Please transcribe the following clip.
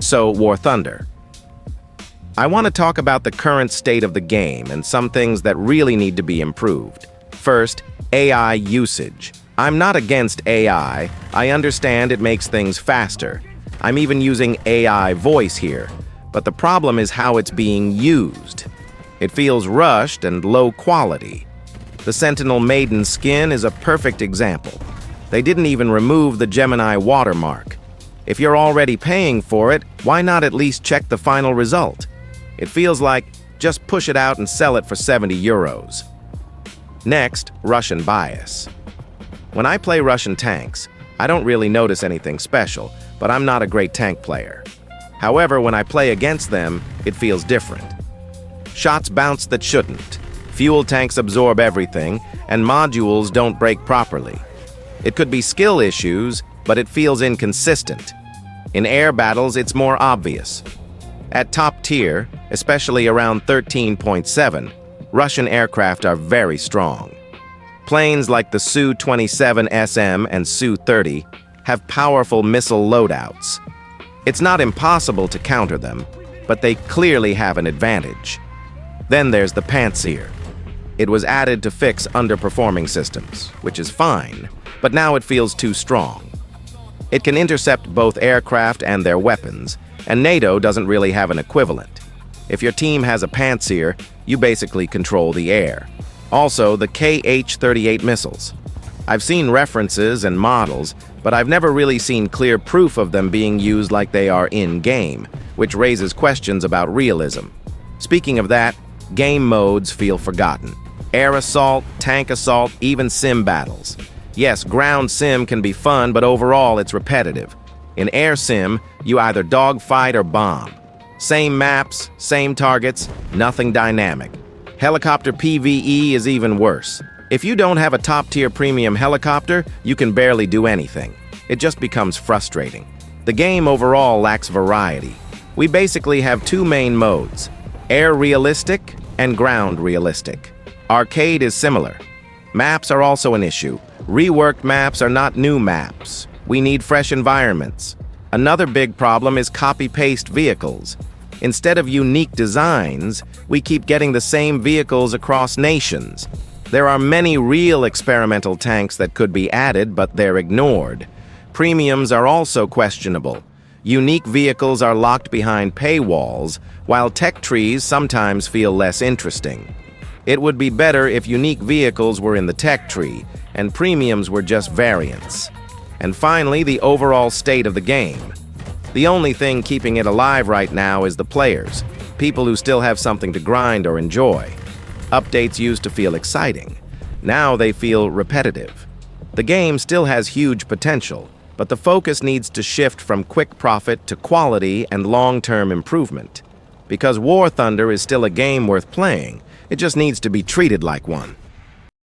So, War Thunder. I want to talk about the current state of the game and some things that really need to be improved. First, AI usage. I'm not against AI. I understand it makes things faster. I'm even using AI voice here. But the problem is how it's being used. It feels rushed and low quality. The Sentinel Maiden skin is a perfect example. They didn't even remove the Gemini watermark. If you're already paying for it, why not at least check the final result? It feels like just push it out and sell it for 70 euros. Next, Russian bias. When I play Russian tanks, I don't really notice anything special, but I'm not a great tank player. However, when I play against them, it feels different. Shots bounce that shouldn't. Fuel tanks absorb everything, and modules don't break properly. It could be skill issues, but it feels inconsistent. In air battles, it's more obvious. At top tier, especially around 13.7, Russian aircraft are very strong. Planes like the Su-27SM and Su-30 have powerful missile loadouts. It's not impossible to counter them, but they clearly have an advantage. Then there's the Pantsir. It was added to fix underperforming systems, which is fine, but now it feels too strong. It can intercept both aircraft and their weapons, and NATO doesn't really have an equivalent. If your team has a Pantsir, you basically control the air. Also, the Kh-38 missiles. I've seen references and models, but I've never really seen clear proof of them being used like they are in-game, which raises questions about realism. Speaking of that, game modes feel forgotten. Air assault, tank assault, even sim battles. Yes, ground sim can be fun, but overall it's repetitive. In air sim, you either dogfight or bomb. Same maps, same targets, nothing dynamic. Helicopter PvE is even worse. If you don't have a top-tier premium helicopter, you can barely do anything. It just becomes frustrating. The game overall lacks variety. We basically have two main modes, air realistic and ground realistic. Arcade is similar. Maps are also an issue. Reworked maps are not new maps. We need fresh environments. Another big problem is copy-paste vehicles. Instead of unique designs, we keep getting the same vehicles across nations. There are many real experimental tanks that could be added, but they're ignored. Premiums are also questionable. Unique vehicles are locked behind paywalls, while tech trees sometimes feel less interesting. It would be better if unique vehicles were in the tech tree, and premiums were just variants. And finally, the overall state of the game. The only thing keeping it alive right now is the players, people who still have something to grind or enjoy. Updates used to feel exciting. Now they feel repetitive. The game still has huge potential, but the focus needs to shift from quick profit to quality and long-term improvement. Because War Thunder is still a game worth playing, it just needs to be treated like one.